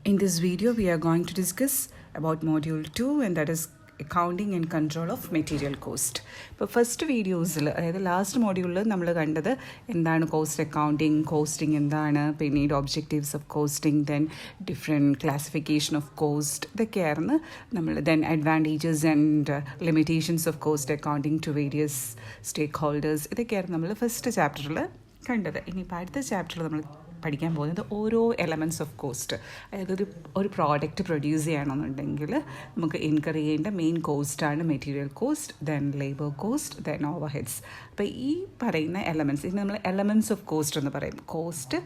In this video, we are going to discuss about Module 2, and that is accounting and control of material cost. ഇപ്പോൾ first വീഡിയോസിൽ അതായത് last മോഡ്യൂളിൽ നമ്മൾ കണ്ടത് എന്താണ് കോസ്റ്റ് അക്കൗണ്ടിങ്, കോസ്റ്റിംഗ് എന്താണ്, പിന്നീട് objectives of costing, then different classification of cost, ഇതൊക്കെയായിരുന്നു നമ്മൾ. Then advantages and limitations of cost accounting to various stakeholders, ഇതൊക്കെയായിരുന്നു നമ്മൾ ഫസ്റ്റ് ചാപ്റ്ററിൽ കണ്ടത്. ഇനിയിപ്പോൾ അടുത്ത ചാപ്റ്ററിൽ നമ്മൾ പഠിക്കാൻ പോകുന്നത് ഓരോ എലമെൻറ്റ്സ് ഓഫ് കോസ്റ്റ്. അതായത് ഒരു പ്രോഡക്റ്റ് പ്രൊഡ്യൂസ് ചെയ്യണമെന്നുണ്ടെങ്കിൽ നമുക്ക് ഇൻകർ ചെയ്യേണ്ട മെയിൻ കോസ്റ്റാണ് material cost, then labour cost, then overheads. അപ്പോൾ ഈ പറയുന്ന എലമെൻറ്റ്സ്, ഇത് നമ്മൾ എലമെൻറ്റ്സ് ഓഫ് കോസ്റ്റ് എന്ന് പറയും. കോസ്റ്റ്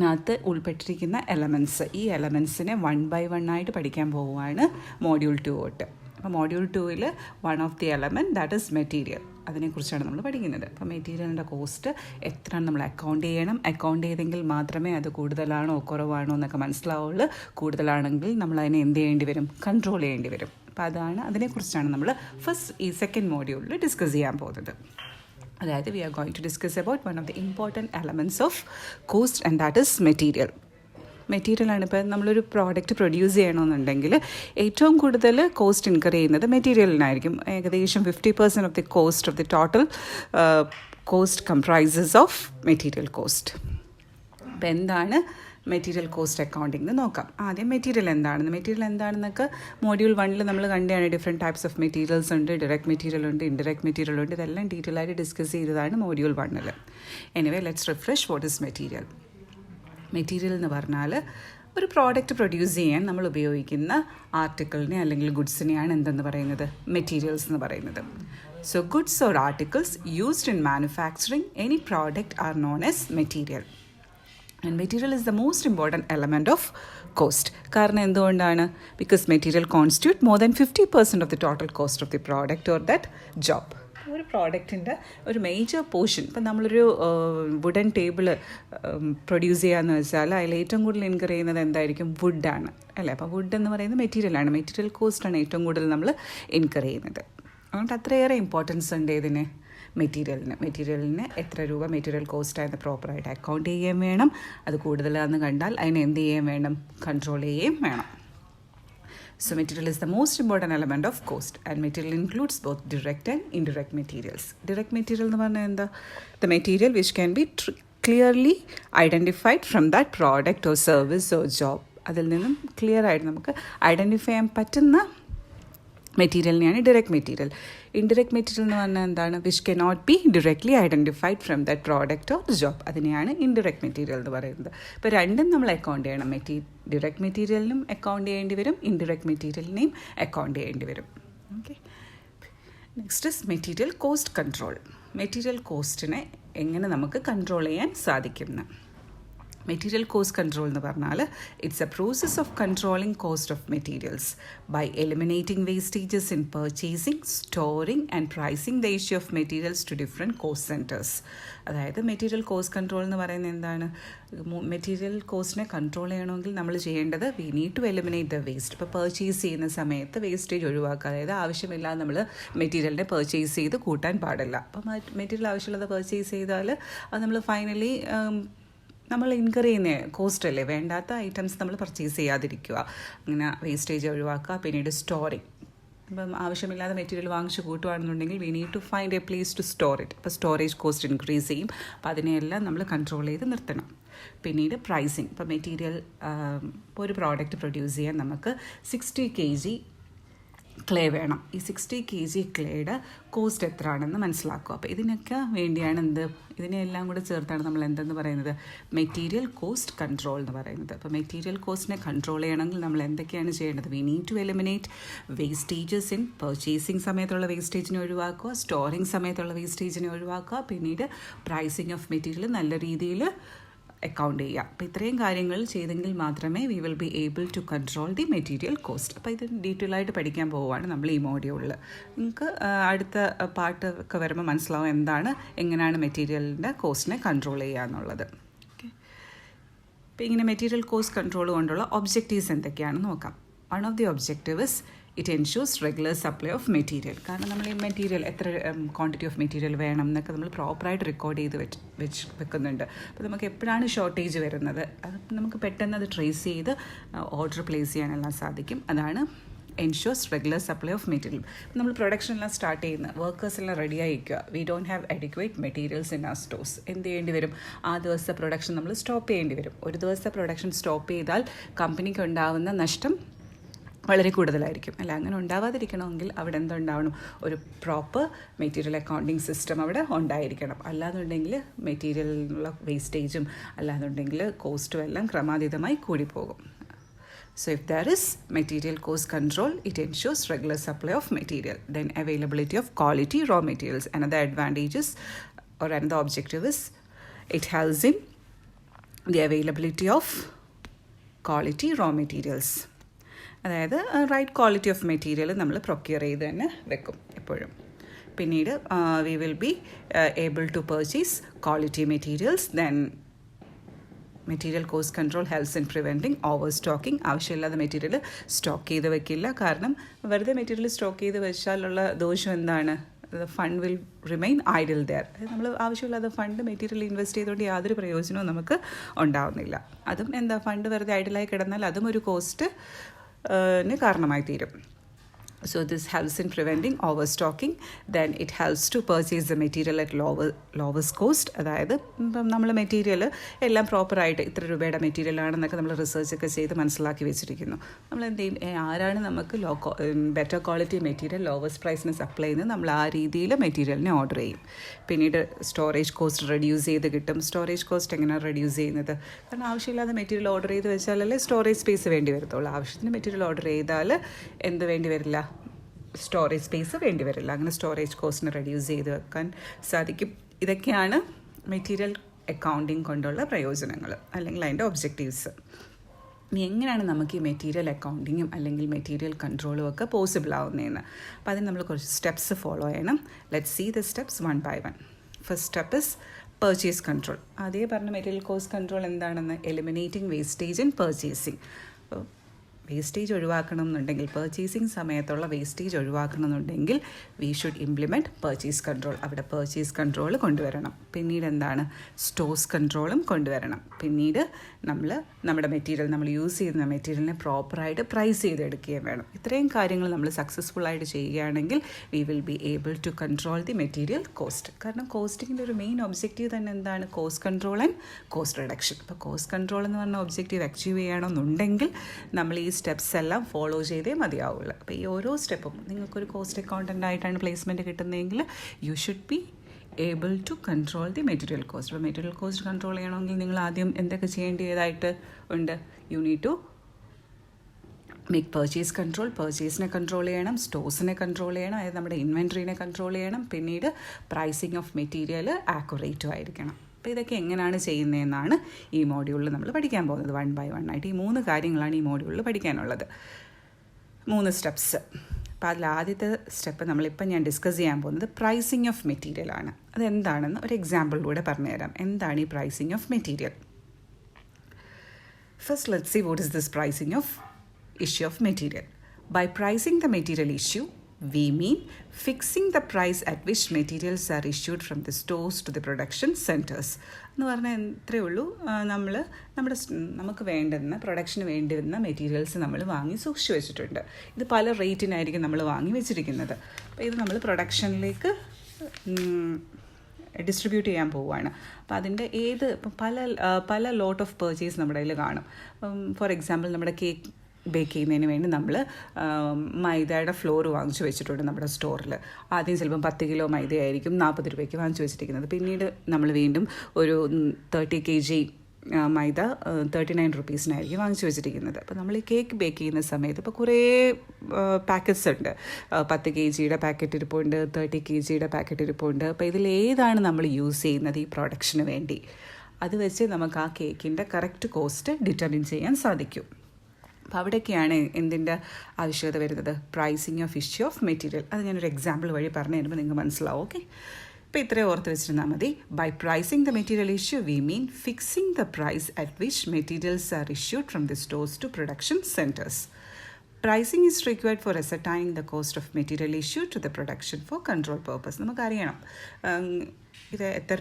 നകത്ത് ഉൾപ്പെട്ടിരിക്കുന്ന എലമെൻറ്റ്സ്, ഈ എലമെൻറ്റ്സിനെ 1 by 1 ആയിട്ട് പഠിക്കാൻ പോവുകയാണ് മോഡ്യൂൾ 2 തൊട്ട്. അപ്പോൾ module 2 one of the element that is material, അതിനെക്കുറിച്ചാണ് നമ്മൾ പഠിക്കുന്നത്. അപ്പോൾ മെറ്റീരിയലിൻ്റെ കോസ്റ്റ് എത്രയാണ് നമ്മൾ അക്കൗണ്ട് ചെയ്യണം, അക്കൗണ്ട് ചെയ്തെങ്കിൽ മാത്രമേ അത് കൂടുതലാണോ കുറവാണോ എന്നൊക്കെ മനസ്സിലാവുള്ളൂ. കൂടുതലാണെങ്കിൽ നമ്മൾ അതിനെ എന്ത് ചെയ്യേണ്ടി വരും, കൺട്രോൾ ചെയ്യേണ്ടി വരും. അപ്പോൾ അതിനെക്കുറിച്ചാണ് നമ്മൾ ഈ സെക്കൻഡ് മോഡ്യൂളിൽ ഡിസ്കസ് ചെയ്യാൻ പോകുന്നത്. അതായത് we are going to discuss about one of the important elements of cost, and that is material. മെറ്റീരിയലാണ്. ഇപ്പോൾ നമ്മളൊരു പ്രോഡക്റ്റ് പ്രൊഡ്യൂസ് ചെയ്യണമെന്നുണ്ടെങ്കിൽ ഏറ്റവും കൂടുതൽ കോസ്റ്റ് ഇൻകർ ചെയ്യുന്നത് മെറ്റീരിയലിനായിരിക്കും. ഏകദേശം 50% of the cost of the total cost comprises of material cost. അപ്പോൾ എന്താണ് മെറ്റീരിയൽ കോസ്റ്റ് അക്കൗണ്ടിങ് എന്ന് നോക്കാം. ആദ്യം മെറ്റീരിയൽ എന്താണെന്നൊക്കെ മോഡ്യൂൾ 1 നമ്മൾ കണ്ടാണ്. ഡിഫറെൻറ്റ് ടൈപ്സ് ഓഫ് മെറ്റീരിയൽസ് ഉണ്ട്, ഡയറക്റ്റ് മെറ്റീരിയൽ ഉണ്ട്, ഇൻഡയറക്റ്റ് മെറ്റീരിയൽ ഉണ്ട്. ഇതെല്ലാം ഡീറ്റെയിൽ ആയിട്ട് ഡിസ്കസ് ചെയ്തതാണ് module 1. Anyway let's refresh what is material. Material എന്ന് പറഞ്ഞാൽ ഒരു പ്രോഡക്റ്റ് പ്രൊഡ്യൂസ് ചെയ്യാൻ നമ്മൾ ഉപയോഗിക്കുന്ന ആർട്ടിക്കിളിനെ അല്ലെങ്കിൽ ഗുഡ്സിനെയാണ് എന്തെന്ന് പറയുന്നത്, മെറ്റീരിയൽസ് എന്ന് പറയുന്നത്. So goods or articles used in manufacturing any product are known as material. And material is the most important element of cost. കാരണം എന്തുകൊണ്ടാണ്? Because material constitute more than 50% of the total cost of the product or that job. ഒരു പ്രോഡക്റ്റിൻ്റെ ഒരു major portion, ഇപ്പം നമ്മളൊരു wooden table produce ചെയ്യാന്ന് വെച്ചാൽ അതിൽ ഏറ്റവും കൂടുതൽ ഇൻകർ ചെയ്യുന്നത് എന്തായിരിക്കും, വുഡാണ് അല്ലേ. അപ്പോൾ വുഡ് എന്ന് പറയുന്നത് മെറ്റീരിയലാണ്. മെറ്റീരിയൽ കോസ്റ്റാണ് ഏറ്റവും കൂടുതൽ നമ്മൾ ഇൻകർ ചെയ്യുന്നത്. അതുകൊണ്ട് അത്രയേറെ ഇമ്പോർട്ടൻസ് ഉണ്ട് ഇതിന്, മെറ്റീരിയലിന് എത്ര രൂപ മെറ്റീരിയൽ കോസ്റ്റായെന്ന് പ്രോപ്പറായിട്ട് അക്കൗണ്ട് ചെയ്യുകയും വേണം. അത് കൂടുതലാണെന്ന് കണ്ടാൽ അതിനെ എന്ത് ചെയ്യുകയും വേണം, കൺട്രോൾ ചെയ്യുകയും വേണം. So material is the most important element of cost, and material includes both direct and indirect materials. Direct material എന്ന് പറഞ്ഞാൽ എന്താ? The material which can be clearly identified from that product or service or job. അതിൽ നിന്നും clear ആയിട്ട് നമുക്ക് identify ചെയ്യാൻ പറ്റുന്ന മെറ്റീരിയലിനെയാണ് direct material. Indirect material എന്ന് പറഞ്ഞാൽ എന്താണ്? Which cannot be directly identified from that product or job. അതിനെയാണ് ഇൻഡയറക്റ്റ് മെറ്റീരിയൽ എന്ന് പറയുന്നത്. ഇപ്പോൾ രണ്ടും നമ്മൾ അക്കൗണ്ട് ചെയ്യണം. ഡയറക്റ്റ് മെറ്റീരിയലിനും അക്കൗണ്ട് ചെയ്യേണ്ടി വരും, ഇൻഡയറക്റ്റ് മെറ്റീരിയലിനെയും അക്കൗണ്ട് ചെയ്യേണ്ടി വരും. Okay, next is material cost control. Material കോസ്റ്റിനെ എങ്ങനെ നമുക്ക് കൺട്രോൾ ചെയ്യാൻ സാധിക്കുന്നു? മെറ്റീരിയൽ കോസ്റ്റ് കൺട്രോൾ എന്ന് പറഞ്ഞാൽ it's a process of controlling cost of materials by eliminating wastages in purchasing, storing and pricing the issue of materials to different cost centres. അതായത് material cost control എന്ന് പറയുന്നത് എന്താണ്? Material കോസ്റ്റിനെ control ചെയ്യണമെങ്കിൽ നമ്മൾ ചെയ്യേണ്ടത് we need to eliminate the waste. ഇപ്പോൾ purchase ചെയ്യുന്ന സമയത്ത് വേസ്റ്റേജ് ഒഴിവാക്കുക. അതായത് ആവശ്യമില്ലാതെ നമ്മൾ മെറ്റീരിയലിനെ പർച്ചേസ് ചെയ്ത് കൂട്ടാൻ പാടില്ല. അപ്പം മെറ്റീരിയൽ ആവശ്യമുള്ളത് പർച്ചേസ് ചെയ്താൽ അത് നമ്മൾ ഫൈനലി നമ്മൾ ഇൻകർ ചെയ്യുന്ന കോസ്റ്റ് അല്ലേ. വേണ്ടാത്ത ഐറ്റംസ് നമ്മൾ പർച്ചേസ് ചെയ്യാതിരിക്കുക, അങ്ങനെ വേസ്റ്റേജ് ഒഴിവാക്കുക. പിന്നീട് സ്റ്റോറിങ്, ഇപ്പം ആവശ്യമില്ലാതെ മെറ്റീരിയൽ വാങ്ങിച്ച് കൂട്ടുകയാണെന്നുണ്ടെങ്കിൽ we need to find a place to store it. ഇപ്പോൾ സ്റ്റോറേജ് കോസ്റ്റ് ഇൻക്രീസ് ചെയ്യും. അപ്പോൾ അതിനെയെല്ലാം നമ്മൾ കൺട്രോൾ ചെയ്ത് നിർത്തണം. പിന്നീട് പ്രൈസിങ്, ഇപ്പോൾ മെറ്റീരിയൽ ഇപ്പോൾ ഒരു പ്രോഡക്റ്റ് പ്രൊഡ്യൂസ് ചെയ്യാൻ നമുക്ക് 60 kg ക്ലേ വേണം. ഈ 60 kg ക്ലേയുടെ കോസ്റ്റ് എത്രയാണെന്ന് മനസ്സിലാക്കുക. അപ്പോൾ ഇതിനൊക്കെ വേണ്ടിയാണ് ഇതിനെല്ലാം കൂടെ ചേർത്താണ് നമ്മൾ എന്തെന്ന് പറയുന്നത്, മെറ്റീരിയൽ കോസ്റ്റ് കൺട്രോൾ എന്ന് പറയുന്നത്. അപ്പോൾ മെറ്റീരിയൽ കോസ്റ്റിനെ കൺട്രോൾ ചെയ്യണമെങ്കിൽ നമ്മൾ എന്തൊക്കെയാണ് ചെയ്യേണ്ടത്? We need to eliminate wastages in purchasing സമയത്തുള്ള വേസ്റ്റേജിനെ ഒഴിവാക്കുക, സ്റ്റോറിങ് സമയത്തുള്ള വേസ്റ്റേജിനെ ഒഴിവാക്കുക, പിന്നീട് പ്രൈസിങ് ഓഫ് മെറ്റീരിയൽ നല്ല രീതിയിൽ അക്കൗണ്ട് ചെയ്യുക. അപ്പോൾ ഇത്രയും കാര്യങ്ങൾ ചെയ്തെങ്കിൽ മാത്രമേ we will be able to control the material cost. അപ്പോൾ ഇത് ഡീറ്റെയിൽ ആയിട്ട് പഠിക്കാൻ പോവുകയാണ് നമ്മൾ ഈ മോഡ്യൂളിൽ. നിങ്ങൾക്ക് അടുത്ത പാർട്ട് ഒക്കെ വരുമ്പോൾ മനസ്സിലാവും എങ്ങനെയാണ് മെറ്റീരിയലിൻ്റെ കോസ്റ്റിനെ കൺട്രോൾ ചെയ്യുക എന്നുള്ളത്. ഓക്കെ, അപ്പോൾ ഇങ്ങനെ മെറ്റീരിയൽ കോസ്റ്റ് കൺട്രോൾ കൊണ്ടുള്ള ഒബ്ജക്റ്റീവ്സ് എന്തൊക്കെയാണെന്ന് നോക്കാം. One of the objective is it ensures regular supply of material. കാരണം നമ്മൾ ഈ മെറ്റീരിയൽ എത്ര ക്വാണ്ടിറ്റി ഓഫ് മെറ്റീരിയൽ വേണം എന്നൊക്കെ നമ്മൾ പ്രോപ്പറായിട്ട് റെക്കോർഡ് ചെയ്ത് വെക്കുന്നുണ്ട്. അപ്പോൾ നമുക്ക് എപ്പോഴാണ് ഷോർട്ടേജ് വരുന്നത് അത് നമുക്ക് പെട്ടെന്ന് അത് ട്രേസ് ചെയ്ത് ഓർഡർ പ്ലേസ് ചെയ്യാനെല്ലാം സാധിക്കും. അതാണ് ensures regular supply of material. നമ്മൾ പ്രൊഡക്ഷൻ എല്ലാം സ്റ്റാർട്ട് ചെയ്യുന്ന വർക്കേഴ്സ് എല്ലാം റെഡി ആയിരിക്കുക. We don't have adequate materials in our stores. എന്ത് ചെയ്യേണ്ടി വരും? ആ ദിവസത്തെ പ്രൊഡക്ഷൻ നമ്മൾ സ്റ്റോപ്പ് ചെയ്യേണ്ടി വരും. ഒരു ദിവസത്തെ പ്രൊഡക്ഷൻ സ്റ്റോപ്പ് ചെയ്താൽ കമ്പനിക്ക് ഉണ്ടാവുന്ന നഷ്ടം വളരെ കൂടുതലായിരിക്കും അല്ല. അങ്ങനെ ഉണ്ടാവാതിരിക്കണമെങ്കിൽ അവിടെ എന്തുണ്ടാവണം? ഒരു പ്രോപ്പർ മെറ്റീരിയൽ അക്കൗണ്ടിങ് സിസ്റ്റം അവിടെ ഉണ്ടായിരിക്കണം. അല്ലാന്നുണ്ടെങ്കിൽ മെറ്റീരിയലിനുള്ള വേസ്റ്റേജും അല്ലാന്നുണ്ടെങ്കിൽ കോസ്റ്റും എല്ലാം ക്രമാതീതമായി കൂടിപ്പോകും. So if there is material cost control, it ensures regular supply of material. Then availability of quality raw materials. Another advantage is, or another objective is, it helps in the availability of quality raw materials. അതായത് right quality of material നമ്മൾ procure ചെയ്ത് തന്നെ വെക്കും എപ്പോഴും. പിന്നീട് we will be able to purchase quality materials. Then material cost control helps in preventing over stocking. ആവശ്യമില്ലാതെ material stock ചെയ്ത് വെക്കില്ല. കാരണം വെറുതെ മെറ്റീരിയൽ സ്റ്റോക്ക് ചെയ്ത് വെച്ചാലുള്ള ദോഷം എന്താണ്? Fund will remain idle there. നമ്മൾ ആവശ്യമില്ലാതെ ഫണ്ട് മെറ്റീരിയൽ ഇൻവെസ്റ്റ് ചെയ്തുകൊണ്ട് യാതൊരു പ്രയോജനവും നമുക്ക് ഉണ്ടാവുന്നില്ല. അതും എന്താ, ഫണ്ട് വെറുതെ ഐഡിലായി കിടന്നാൽ അതും ഒരു കോസ്റ്റിന് കാരണമായി തീരും. So this helps in preventing overstocking. Then it helps to purchase the material at lowest cost. അതായത് ഇപ്പം നമ്മൾ മെറ്റീരിയൽ എല്ലാം പ്രോപ്പറായിട്ട് ഇത്ര രൂപയുടെ മെറ്റീരിയൽ ആണെന്നൊക്കെ നമ്മൾ റിസർച്ചൊക്കെ ചെയ്ത് മനസ്സിലാക്കി വെച്ചിരിക്കുന്നു. നമ്മൾ എന്ത് ചെയ്യും? ആരാണ് നമുക്ക് ബെറ്റർ ക്വാളിറ്റി മെറ്റീരിയൽ ലോവസ്റ്റ് പ്രൈസിന് സപ്ലൈ ചെയ്യുന്നത്, നമ്മൾ ആ രീതിയിൽ മെറ്റീരിയലിനെ ഓർഡർ ചെയ്യും. പിന്നീട് സ്റ്റോറേജ് കോസ്റ്റ് റെഡ്യൂസ് ചെയ്ത് കിട്ടും. സ്റ്റോറേജ് കോസ്റ്റ് എങ്ങനെയാണ് റെഡ്യൂസ് ചെയ്യുന്നത്? കാരണം ആവശ്യമില്ലാതെ മെറ്റീരിയൽ ഓർഡർ ചെയ്ത് വെച്ചാലല്ലേ സ്റ്റോറേജ് സ്പേസ് വേണ്ടി വരത്തുള്ളൂ. ആവശ്യത്തിന് മെറ്റീരിയൽ ഓർഡർ ചെയ്താൽ എന്ത് വേണ്ടി വരില്ല? സ്റ്റോറേജ് സ്പേസ് വേണ്ടി വരില്ല. അങ്ങനെ സ്റ്റോറേജ് കോസ്റ്റിനെ റെഡ്യൂസ് ചെയ്ത് വെക്കാൻ സാധിക്കും. ഇതൊക്കെയാണ് മെറ്റീരിയൽ അക്കൗണ്ടിങ് കൊണ്ടുള്ള പ്രയോജനങ്ങൾ അല്ലെങ്കിൽ അതിൻ്റെ ഒബ്ജക്റ്റീവ്സ്. ഇനി എങ്ങനെയാണ് നമുക്ക് ഈ മെറ്റീരിയൽ അക്കൗണ്ടിങ്ങും അല്ലെങ്കിൽ മെറ്റീരിയൽ കൺട്രോളും ഒക്കെ പോസിബിൾ ആവുന്നതെന്ന്. അപ്പോൾ അതിന് നമ്മൾ കുറച്ച് സ്റ്റെപ്സ് ഫോളോ ചെയ്യണം. Let's see the steps one by one. First step is purchase control. അതേ പറഞ്ഞ മെറ്റീരിയൽ കോസ്റ്റ് കൺട്രോൾ എന്താണെന്ന്? Eliminating wastage in purchasing. അപ്പോൾ വേസ്റ്റേജ് ഒഴിവാക്കണം എന്നുണ്ടെങ്കിൽ, പർച്ചേസിങ് സമയത്തുള്ള വേസ്റ്റേജ് ഒഴിവാക്കണം എന്നുണ്ടെങ്കിൽ we should implement purchase control. അവിടെ പർച്ചേസ് കൺട്രോൾ കൊണ്ടുവരണം. പിന്നീട് എന്താണ്? സ്റ്റോഴ്സ് കൺട്രോളും കൊണ്ടുവരണം. പിന്നീട് നമ്മുടെ മെറ്റീരിയൽ, നമ്മൾ യൂസ് ചെയ്യുന്ന മെറ്റീരിയലിനെ പ്രോപ്പറായിട്ട് പ്രൈസ് ചെയ്തെടുക്കുകയും വേണം. ഇത്രയും കാര്യങ്ങൾ നമ്മൾ സക്സസ്ഫുള്ളായിട്ട് ചെയ്യുകയാണെങ്കിൽ we will be able to control the material cost. കാരണം കോസ്റ്റിങ്ങിൻ്റെ ഒരു മെയിൻ ഒബ്ജക്റ്റീവ് തന്നെ എന്താണ്? Cost control and cost reduction. അപ്പോൾ കോസ്റ്റ് കൺട്രോൾ എന്ന് പറഞ്ഞ ഒബ്ജക്റ്റീവ് അച്ചീവ് ചെയ്യണമെന്നുണ്ടെങ്കിൽ നമ്മൾ ഈ സ്റ്റെപ്സ് എല്ലാം ഫോളോ ചെയ്തേ മതിയാവുള്ളൂ. അപ്പോൾ ഈ ഓരോ സ്റ്റെപ്പും, നിങ്ങൾക്കൊരു കോസ്റ്റ് അക്കൗണ്ടൻ്റ് ആയിട്ടാണ് പ്ലേസ്മെൻറ്റ് കിട്ടുന്നതെങ്കിൽ you should be able to control the material cost. അപ്പോൾ മെറ്റീരിയൽ കോസ്റ്റ് കൺട്രോൾ ചെയ്യണമെങ്കിൽ നിങ്ങൾ ആദ്യം എന്തൊക്കെ ചെയ്യേണ്ടതായിട്ട് ഉണ്ട്? You need to make purchase control. പർച്ചേസിനെ കൺട്രോൾ ചെയ്യണം, സ്റ്റോഴ്സിനെ കൺട്രോൾ ചെയ്യണം, അതായത് നമ്മുടെ ഇൻവെൻട്രീനെ കൺട്രോൾ ചെയ്യണം. പിന്നീട് പ്രൈസിങ് ഓഫ് മെറ്റീരിയൽ ആക്യുറേറ്റും ആയിരിക്കണം. അപ്പോൾ ഇതൊക്കെ എങ്ങനെയാണ് ചെയ്യുന്നതെന്നാണ് ഈ മോഡ്യൂളിൽ നമ്മൾ പഠിക്കാൻ പോകുന്നത്. വൺ ബൈ വൺ ആയിട്ട് ഈ 3 കാര്യങ്ങളാണ് ഈ മോഡ്യൂളിൽ പഠിക്കാനുള്ളത്. 3 സ്റ്റെപ്സ്. അപ്പോൾ അതിൽ ആദ്യത്തെ സ്റ്റെപ്പ് നമ്മളിപ്പം ഞാൻ ഡിസ്കസ് ചെയ്യാൻ പോകുന്നത് പ്രൈസിങ് ഓഫ് മെറ്റീരിയലാണ്. അതെന്താണെന്ന് ഒരു എക്സാമ്പിളിലൂടെ പറഞ്ഞുതരാം. എന്താണ് ഈ pricing of material? First let's see what is this pricing of issue of material. By pricing the material issue we mean fixing the price at which materials are issued from the stores to the production centers. എന്ന് പറഞ്ഞാൽ ഇത്രയേ ഉള്ളൂ. നമുക്ക് വേണ്ടുന്ന production വേണ്ടി വരുന്ന materials നമ്മൾ വാങ്ങി സൂക്ഷിച്ചു വെച്ചിട്ടുണ്ട്. ഇത് പല റേറ്റിനായിരിക്കും നമ്മൾ വാങ്ങി വെച്ചിരിക്കുന്നത്. അപ്പോൾ ഇത് നമ്മൾ പ്രൊഡക്ഷനിലേക്ക് ഡിസ്ട്രിബ്യൂട്ട് ചെയ്യാൻ പോവുകയാണ്. അപ്പോൾ അതിൻ്റെ ഇപ്പം പല ലോട്ട് ഓഫ് പർച്ചേസ് നമ്മുടെ കയ്യിൽ കാണും. ഫോർ എക്സാമ്പിൾ, നമ്മുടെ കേക്ക് ബേക്ക് ചെയ്യുന്നതിന് വേണ്ടി നമ്മൾ മൈദയുടെ ഫ്ലോർ വാങ്ങിച്ചു വെച്ചിട്ടുണ്ട് നമ്മുടെ സ്റ്റോറിൽ. ആദ്യം ചിലപ്പം 10 കിലോ മൈദയായിരിക്കും 40 രൂപയ്ക്ക് വാങ്ങിച്ചു വെച്ചിരിക്കുന്നത്. പിന്നീട് നമ്മൾ വീണ്ടും ഒരു 30 kg മൈദ 39 റുപ്പീസിനായിരിക്കും വാങ്ങിച്ചു വെച്ചിരിക്കുന്നത്. അപ്പോൾ നമ്മൾ ഈ കേക്ക് ബേക്ക് ചെയ്യുന്ന സമയത്ത് ഇപ്പോൾ കുറേ പാക്കറ്റ്സ് ഉണ്ട്. 10 kgയുടെ പാക്കറ്റ് ഇരിപ്പുണ്ട്, 30 kgയുടെ പാക്കറ്റ് ഇരിപ്പുണ്ട്. അപ്പോൾ ഇതിലേതാണ് നമ്മൾ യൂസ് ചെയ്യുന്നത് ഈ പ്രൊഡക്ഷന് വേണ്ടി? അത് വെച്ച് നമുക്ക് ആ കേക്കിൻ്റെ കറക്റ്റ് കോസ്റ്റ് ഡിറ്റർമിൻ ചെയ്യാൻ സാധിക്കും. അപ്പോൾ അവിടെയൊക്കെയാണ് എന്തിൻ്റെ ആവശ്യകത വരുന്നത്? Pricing of issue of material. അത് ഞാനൊരു എക്സാമ്പിൾ വഴി പറഞ്ഞു തരുമ്പോൾ നിങ്ങൾക്ക് മനസ്സിലാവും. ഓക്കെ, ഇപ്പോൾ ഇത്രയും ഓർത്ത് വെച്ചിരുന്നാൽ മതി. By pricing the material issue we mean fixing the price at which materials are issued from the stores to production centres. Pricing is required for ascertaining the cost of material issue to the production for control purpose. നമുക്കറിയണം ഇത് എത്ര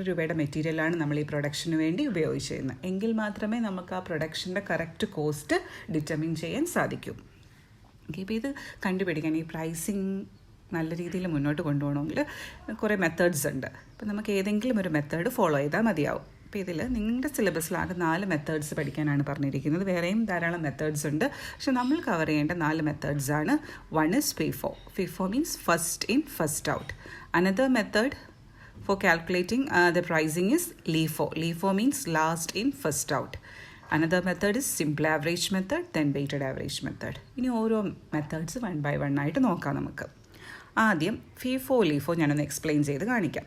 രൂപയുടെ മെറ്റീരിയലാണ് നമ്മൾ ഈ production വേണ്ടി ഉപയോഗിച്ചിരുന്നത് എങ്കിൽ മാത്രമേ നമുക്ക് ആ പ്രൊഡക്ഷൻ്റെ കറക്റ്റ് കോസ്റ്റ് ഡിറ്റർമിൻ ചെയ്യാൻ സാധിക്കൂ. ഓക്കെ, ഇപ്പോൾ ഇത് കണ്ടുപിടിക്കാൻ ഈ പ്രൈസിങ് നല്ല രീതിയിൽ മുന്നോട്ട് കൊണ്ടുപോകണമെങ്കിൽ കുറേ മെത്തേഡ്സ് ഉണ്ട്. അപ്പോൾ നമുക്ക് ഏതെങ്കിലും ഒരു മെത്തേഡ് ഫോളോ ചെയ്താൽ മതിയാവും. അപ്പോൾ ഇതിൽ നിങ്ങളുടെ സിലബസിലാകെ 4 മെത്തേഡ്സ് പഠിക്കാനാണ് പറഞ്ഞിരിക്കുന്നത്. വേറെയും ധാരാളം മെത്തേഡ്സ് ഉണ്ട്, പക്ഷെ നമ്മൾ കവർ ചെയ്യേണ്ട 4 മെത്തേഡ്സാണ്. One is FIFO. FIFO means first in first out. Another method for calculating the pricing is LIFO. LIFO means last in first out. Another method is simple average method, then weighted average method. ഇനി ഓരോ methods 1 by 1 ആയിട്ട് നോക്കാം നമുക്ക്. ആദ്യം FIFO LIFO ഞാനൊന്ന് explain ചെയ്ത് കാണിക്കാം.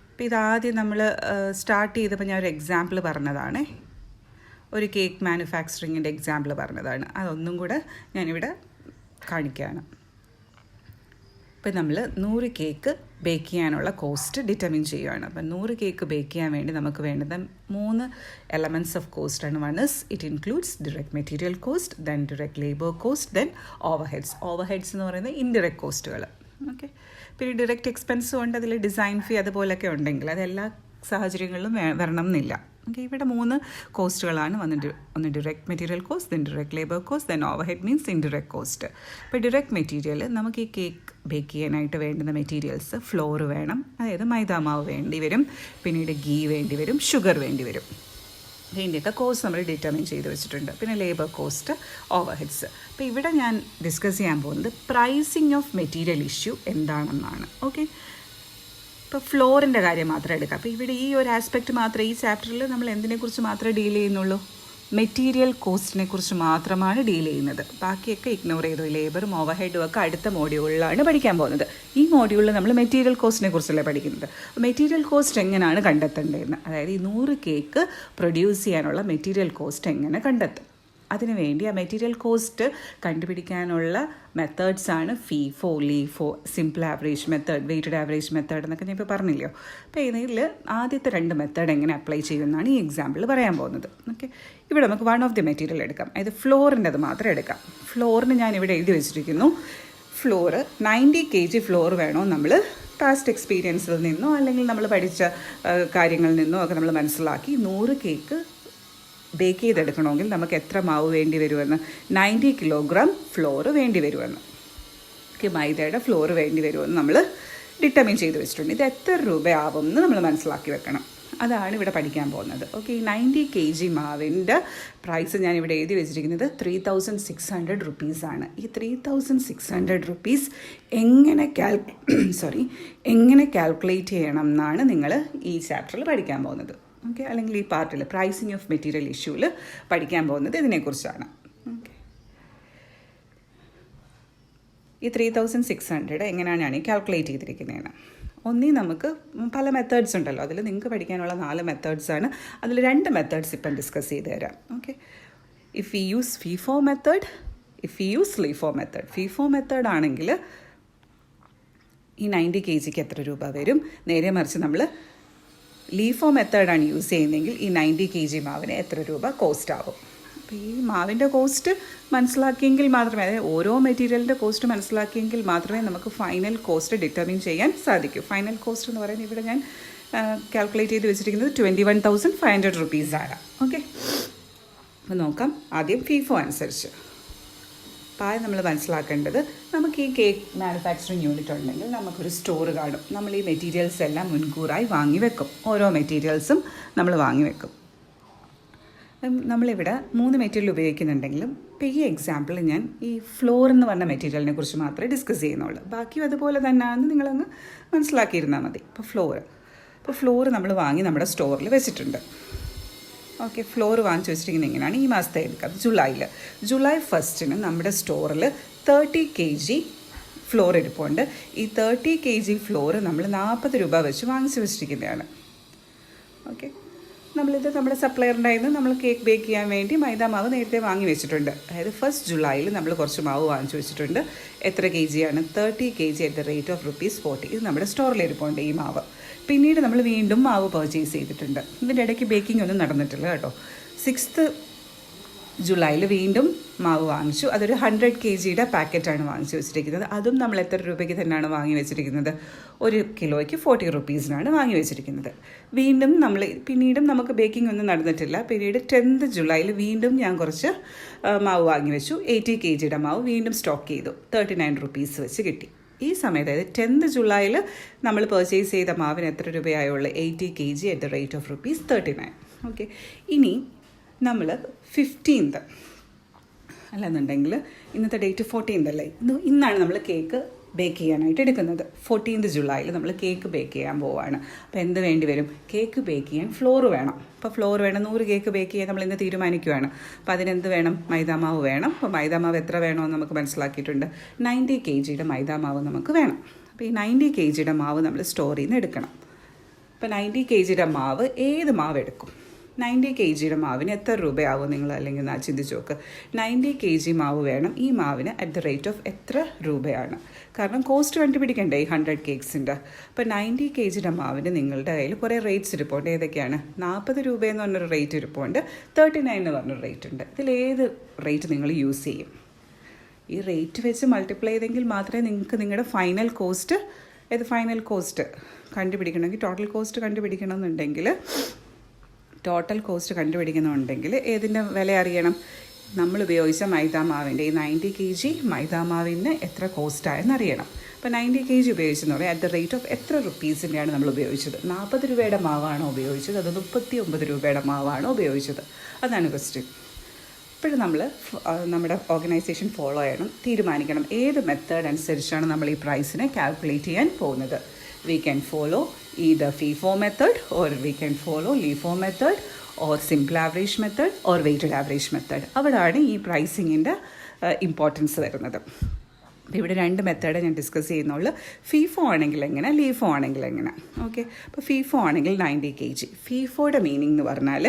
അപ്പോൾ ഇതാദ്യം നമ്മൾ സ്റ്റാർട്ട് ചെയ്തപ്പോൾ ഞാനൊരു എക്സാമ്പിൾ പറഞ്ഞതാണ്, ഒരു കേക്ക് മാനുഫാക്ചറിങ്ങിൻ്റെ എക്സാമ്പിൾ പറഞ്ഞതാണ്. അതൊന്നും കൂടെ ഞാനിവിടെ കാണിക്കുകയാണ്. ഇപ്പോൾ നമ്മൾ 100 കേക്ക് ബേക്ക് ചെയ്യാനുള്ള കോസ്റ്റ് ഡിറ്റർമിൻ ചെയ്യുകയാണ്. അപ്പം 100 കേക്ക് ബേക്ക് ചെയ്യാൻ വേണ്ടി നമുക്ക് വേണ്ടത് 3 എലമെൻറ്റ്സ് ഓഫ് കോസ്റ്റാണ്. One is it includes direct material cost, then direct labour cost, then overheads. Overheads എന്ന് പറയുന്നത് ഇൻഡിറക്റ്റ് കോസ്റ്റുകൾ. ഓക്കെ, പിന്നെ ഡിറക്റ്റ് എക്സ്പെൻസും ഉണ്ട്, അതിൽ ഡിസൈൻ ഫീ അതുപോലൊക്കെ ഉണ്ടെങ്കിൽ അതെല്ലാ സാഹചര്യങ്ങളിലും വരണം എന്നില്ല. ഓക്കെ, ഇവിടെ 3 കോസ്റ്റുകളാണ് വന്നിട്ട്. ഒന്ന് direct material cost, then direct labour cost, then overhead means indirect cost. ഇപ്പോൾ ഡിറക്റ്റ് മെറ്റീരിയൽ നമുക്ക് ഈ കേക്ക് ബേക്ക് ചെയ്യാനായിട്ട് വേണ്ടുന്ന മെറ്റീരിയൽസ് ഫ്ലോർ വേണം, അതായത് മൈദാമാവ് വേണ്ടി വരും, പിന്നീട് ഗീ വേണ്ടി വരും, ഷുഗർ വേണ്ടി വരും. ഇതിൻ്റെയൊക്കെ കോസ്റ്റ് നമ്മൾ ഡിറ്റർമിൻ ചെയ്ത് വെച്ചിട്ടുണ്ട്. പിന്നെ ലേബർ കോസ്റ്റ്, ഓവർഹെഡ്സ്. അപ്പോൾ ഇവിടെ ഞാൻ ഡിസ്കസ് ചെയ്യാൻ പോകുന്നത് പ്രൈസിങ് ഓഫ് മെറ്റീരിയൽ ഇഷ്യൂ എന്താണെന്നാണ്. ഓക്കെ, ഇപ്പോൾ ഫ്ലോറിൻ്റെ കാര്യം മാത്രം എടുക്കാം. അപ്പോൾ ഇവിടെ ഈ ഒരു ആസ്പെക്റ്റ് മാത്രമേ ഈ ചാപ്റ്ററിൽ നമ്മൾ എന്തിനെക്കുറിച്ച് മാത്രമേ ഡീൽ ചെയ്യുന്നുള്ളൂ, മെറ്റീരിയൽ കോസ്റ്റിനെ കുറിച്ച് മാത്രമാണ് ഡീൽ ചെയ്യുന്നത്. ബാക്കിയൊക്കെ ഇഗ്നോർ ചെയ്തു. ലേബറും ഓവർഹെഡും ഒക്കെ അടുത്ത മോഡ്യൂളിലാണ് പഠിക്കാൻ പോകുന്നത്. ഈ മോഡ്യൂളിൽ നമ്മൾ മെറ്റീരിയൽ കോസ്റ്റിനെ കുറിച്ചല്ലേ പഠിക്കുന്നത്. മെറ്റീരിയൽ കോസ്റ്റ് എങ്ങനെയാണ് കണ്ടെത്തേണ്ടതെന്ന്, അതായത് ഈ 100 കേക്ക് പ്രൊഡ്യൂസ് ചെയ്യാനുള്ള മെറ്റീരിയൽ കോസ്റ്റ് എങ്ങനെ കണ്ടെത്തും, അതിനുവേണ്ടി ആ മെറ്റീരിയൽ കോസ്റ്റ് കണ്ടുപിടിക്കാനുള്ള മെത്തേഡ്സാണ് FIFO, LIFO, simple average method, weighted average method എന്നൊക്കെ ഞാൻ ഇപ്പോൾ പറഞ്ഞില്ലയോ. അപ്പോൾ ഇതിൽ ആദ്യത്തെ 2 മെത്തേഡ് എങ്ങനെ അപ്ലൈ ചെയ്യുമെന്നാണ് ഈ എക്സാമ്പിൾ പറയാൻ പോകുന്നത്. ഓക്കെ, ഇവിടെ നമുക്ക് വൺ ഓഫ് ദി മെറ്റീരിയൽ എടുക്കാം, അതായത് ഫ്ലോറിൻ്റെത് മാത്രം എടുക്കാം. ഫ്ലോറിന് ഞാൻ ഇവിടെ എഴുതി വെച്ചിരിക്കുന്നു. ഫ്ലോറ് 90 kg ഫ്ലോർ വേണോ നമ്മൾ പാസ്റ്റ് എക്സ്പീരിയൻസിൽ നിന്നോ അല്ലെങ്കിൽ നമ്മൾ പഠിച്ച കാര്യങ്ങളിൽ നിന്നോ ഒക്കെ നമ്മൾ മനസ്സിലാക്കി 100 കേക്ക് ബേക്ക് ചെയ്തെടുക്കണമെങ്കിൽ നമുക്ക് എത്ര മാവ് വേണ്ടി വരുമെന്ന്, 90 കിലോഗ്രാം ഫ്ലോർ വേണ്ടി വരുമെന്ന്, മൈദയുടെ ഫ്ലോർ വേണ്ടി വരുമെന്ന് നമ്മൾ ഡിറ്റർമിൻ ചെയ്ത് വെച്ചിട്ടുണ്ട്. ഇത് എത്ര രൂപയാവും എന്ന് നമ്മൾ മനസ്സിലാക്കി വെക്കണം. അതാണ് ഇവിടെ പഠിക്കാൻ പോകുന്നത്. ഓക്കെ, ഈ 90 kg മാവിൻ്റെ പ്രൈസ് ഞാൻ ഇവിടെ എഴുതി വെച്ചിരിക്കുന്നത് 3600 റുപ്പീസാണ്. ഈ 3600 റുപ്പീസ് എങ്ങനെ കാൽക്കുലേറ്റ് ചെയ്യണം എന്നാണ് നിങ്ങൾ ഈ ചാപ്റ്ററിൽ പഠിക്കാൻ പോകുന്നത്. ഓക്കെ, അല്ലെങ്കിൽ ഈ പാർട്ടിൽ പ്രൈസിങ് ഓഫ് മെറ്റീരിയൽ ഇഷ്യൂവിൽ പഠിക്കാൻ പോകുന്നത് ഇതിനെക്കുറിച്ചാണ്. ഓക്കെ, ഈ 3600 എങ്ങനെയാണ് കാൽക്കുലേറ്റ് ചെയ്തിരിക്കുന്നതെന്ന്. ഒന്നീ നമുക്ക് പല മെത്തേഡ്സ് ഉണ്ടല്ലോ, അതിൽ നിങ്ങൾക്ക് പഠിക്കാനുള്ള 4 മെത്തേഡ്സാണ്. അതിൽ 2 മെത്തേഡ്സ് ഇപ്പം ഡിസ്കസ് ചെയ്ത് തരാം. Okay, if you use FIFO method, if you use LIFO method. FIFO method ആണെങ്കിൽ ഈ 90 kgക്ക് എത്ര രൂപ വരും, നേരെ മറിച്ച് നമ്മൾ LIFO മെത്തേഡാണ് യൂസ് ചെയ്യുന്നതെങ്കിൽ ഈ 90 kg മാവിന് എത്ര രൂപ കോസ്റ്റ് ആവും. അപ്പോൾ ഈ മാവിൻ്റെ കോസ്റ്റ് മനസ്സിലാക്കിയെങ്കിൽ മാത്രമേ, അതായത് ഓരോ മെറ്റീരിയലിൻ്റെ കോസ്റ്റ് മനസ്സിലാക്കിയെങ്കിൽ മാത്രമേ നമുക്ക് ഫൈനൽ കോസ്റ്റ് ഡിറ്റർമിൻ ചെയ്യാൻ സാധിക്കൂ. ഫൈനൽ കോസ്റ്റ് എന്ന് പറയുന്നത് ഇവിടെ ഞാൻ കാൽക്കുലേറ്റ് ചെയ്ത് വെച്ചിരിക്കുന്നത് 21,500 റുപ്പീസാണ്. ഓക്കെ, അപ്പോൾ നോക്കാം. ആദ്യം FIFO അനുസരിച്ച് നമ്മൾ മനസ്സിലാക്കേണ്ടത്, നമുക്ക് ഈ കേക്ക് മാനുഫാക്ചറിങ് യൂണിറ്റ് ഉണ്ടെങ്കിൽ നമുക്കൊരു സ്റ്റോർ കാണും. നമ്മൾ ഈ മെറ്റീരിയൽസ് എല്ലാം മുൻകൂറായി വാങ്ങി വെക്കും. ഓരോ മെറ്റീരിയൽസും നമ്മൾ വാങ്ങി വെക്കും. നമ്മളിവിടെ 3 മെറ്റീരിയൽ ഉപയോഗിക്കുന്നുണ്ടെങ്കിലും ഇപ്പോൾ ഈ എക്സാമ്പിൾ ഞാൻ ഈ ഫ്ലോർ എന്ന് പറഞ്ഞ മെറ്റീരിയലിനെ കുറിച്ച് മാത്രമേ ഡിസ്കസ് ചെയ്യുന്നുള്ളൂ. ബാക്കി അതുപോലെ തന്നെയാണെന്ന് നിങ്ങളങ്ങ് മനസ്സിലാക്കിയിരുന്നാൽ മതി. ഇപ്പോൾ ഫ്ലോർ നമ്മൾ വാങ്ങി നമ്മുടെ സ്റ്റോറിൽ വെച്ചിട്ടുണ്ട്. ഓക്കെ, ഫ്ലോർ വാങ്ങിച്ച് വെച്ചിരിക്കുന്നത് എങ്ങനെയാണ്, ഈ മാസത്തെ എടുക്കാം. ജൂലൈ 1 നമ്മുടെ സ്റ്റോറിൽ 30 kg ഫ്ലോർ എടുപ്പുണ്ട്. ഈ 30 kg ഫ്ലോർ നമ്മൾ 40 രൂപ വെച്ച് വാങ്ങിച്ച് വെച്ചിരിക്കുന്നതാണ്. ഓക്കെ, നമ്മളിത് നമ്മുടെ സപ്ലയറിൻ്റെ കയ്യിൽ നിന്ന് നമ്മൾ കേക്ക് ബേക്ക് ചെയ്യാൻ വേണ്ടി മൈദാമാവ് നേരത്തെ വാങ്ങി വെച്ചിട്ടുണ്ട്. അതായത് 1 ജൂലൈയിൽ നമ്മൾ കുറച്ച് മാവ് വാങ്ങിച്ചു വെച്ചിട്ടുണ്ട്. എത്ര kg ആണ്, 30 kg at the rate of ₹40. ഇത് നമ്മുടെ സ്റ്റോറിൽ ഇരിപ്പുണ്ട് ഈ മാവ്. പിന്നീട് നമ്മൾ വീണ്ടും മാവ് പർച്ചേസ് ചെയ്തിട്ടുണ്ട്. ഇതിൻ്റെ ഇടയ്ക്ക് ബേക്കിംഗ് ഒന്നും നടന്നിട്ടില്ല കേട്ടോ. 6th ജൂലൈയിൽ വീണ്ടും മാവ് വാങ്ങിച്ചു. അതൊരു 100 kg പാക്കറ്റാണ് വാങ്ങിച്ചു വെച്ചിരിക്കുന്നത്. അതും നമ്മൾ എത്ര രൂപയ്ക്ക് തന്നെയാണ് വാങ്ങി വെച്ചിരിക്കുന്നത്? 1 കിലോയ്ക്ക് 40 റുപ്പീസിനാണ് വാങ്ങി വെച്ചിരിക്കുന്നത്. വീണ്ടും പിന്നീടും നമുക്ക് ബേക്കിംഗ് ഒന്നും നടന്നിട്ടില്ല. പിന്നീട് 10th ജൂലൈയിൽ വീണ്ടും ഞാൻ കുറച്ച് മാവ് വാങ്ങി വെച്ചു. 80 kg മാവ് വീണ്ടും സ്റ്റോക്ക് ചെയ്തു. 39 റുപ്പീസ് വെച്ച് കിട്ടി. ഈ സമയത്ത്, അതായത് 10th ജൂലൈയിൽ നമ്മൾ പർച്ചേസ് ചെയ്ത മാവിന് എത്ര രൂപയായുള്ളൂ? 80 kg at the rate of ₹39. Okay, ഇനി നമ്മൾ 15th അല്ലെന്നുണ്ടെങ്കിൽ ഇന്നത്തെ ഡേറ്റ് 14th അല്ലേ, ഇന്നാണ് നമ്മൾ കേക്ക് ബേക്ക് ചെയ്യാനായിട്ട് എടുക്കുന്നത്. 14th ജൂലൈയിൽ നമ്മൾ കേക്ക് ബേക്ക് ചെയ്യാൻ പോവുകയാണ്. അപ്പോൾ എന്ത് വേണ്ടി വരും? കേക്ക് ബേക്ക് ചെയ്യാൻ ഫ്ലോർ വേണം. അപ്പോൾ ഫ്ലോർ വേണം. 100 കേക്ക് ബേക്ക് ചെയ്യാൻ നമ്മൾ ഇന്ന് തീരുമാനിക്കുകയാണ്. അപ്പോൾ അതിനെന്ത് വേണം? മൈദാമാവ് വേണം. അപ്പോൾ മൈദാമാവ് എത്ര വേണമെന്ന് നമുക്ക് മനസ്സിലാക്കിയിട്ടുണ്ട്. 90 kg മൈദാമാവ് നമുക്ക് വേണം. അപ്പോൾ ഈ 90 kg മാവ് നമ്മൾ സ്റ്റോറിൽ നിന്ന് എടുക്കണം. അപ്പോൾ 90 kg മാവ് ഏത് മാവ് എടുക്കും? 90 kg മാവിന് എത്ര രൂപയാവും? നിങ്ങൾ അല്ലെങ്കിൽ ഞാൻ ചിന്തിച്ച് നോക്ക്. 90 kg മാവ് വേണം. ഈ മാവിന് അറ്റ് ദ റേറ്റ് ഓഫ് എത്ര രൂപയാണ്? കാരണം കോസ്റ്റ് കണ്ടുപിടിക്കണ്ടേ ഈ 100 കേക്സിൻ്റെ. അപ്പോൾ 90 kg മാവിന് നിങ്ങളുടെ കയ്യിൽ കുറേ റേറ്റ്സ് ഇരിപ്പുണ്ട്. ഏതൊക്കെയാണ്? 40 രൂപയെന്ന് പറഞ്ഞൊരു റേറ്റ് ഇരിപ്പുണ്ട്, 39 എന്ന് പറഞ്ഞൊരു റേറ്റ് ഉണ്ട്. ഇതിലേത് റേറ്റ് നിങ്ങൾ യൂസ് ചെയ്യും? ഈ റേറ്റ് വെച്ച് മൾട്ടിപ്ലൈ ചെയ്തെങ്കിൽ മാത്രമേ നിങ്ങൾക്ക് നിങ്ങളുടെ ഫൈനൽ കോസ്റ്റ് കണ്ടുപിടിക്കണമെങ്കിൽ ടോട്ടൽ കോസ്റ്റ് കണ്ടുപിടിക്കണമെന്നുണ്ടെങ്കിൽ ഏതിൻ്റെ വില അറിയണം? നമ്മൾ ഉപയോഗിച്ച മൈദാമാവിൻ്റെ ഈ 90 kg മൈദാമാവിന് എത്ര കോസ്റ്റായെന്ന് അറിയണം. അപ്പോൾ 90 kg ഉപയോഗിച്ചെന്ന് പറയാം അറ്റ് ദ റേറ്റ് ഓഫ് എത്ര റുപ്പീസിൻ്റെയാണ് നമ്മൾ ഉപയോഗിച്ചത്? 40 രൂപയുടെ മാവാണോ ഉപയോഗിച്ചത്? അത് 39 രൂപയുടെ മാവാണോ ഉപയോഗിച്ചത്? അതാണ് ക്വസ്റ്റ്യൻ. ഇപ്പോഴും നമ്മൾ നമ്മുടെ ഓർഗനൈസേഷൻ ഫോളോ ചെയ്യണം, തീരുമാനിക്കണം ഏത് മെത്തേഡ് അനുസരിച്ചാണ് നമ്മൾ ഈ പ്രൈസിനെ കാൽക്കുലേറ്റ് ചെയ്യാൻ പോകുന്നത്. We can follow either FIFO method or we can follow LIFO method or simple average method or weighted average method. അവിടെയാണ് ഈ പ്രൈസിങ്ങിൻ്റെ ഇമ്പോർട്ടൻസ് വരുന്നത്. അപ്പോൾ ഇവിടെ 2 മെത്തേഡ് ഞാൻ ഡിസ്കസ് ചെയ്യുന്നുള്ളൂ. ഫിഫോ ആണെങ്കിൽ എങ്ങനെ, ലീഫോ ആണെങ്കിൽ എങ്ങനെ. ഓക്കെ, അപ്പോൾ ഫിഫോ ആണെങ്കിൽ 90 kg. ഫിഫോയുടെ മീനിങ് എന്ന് പറഞ്ഞാൽ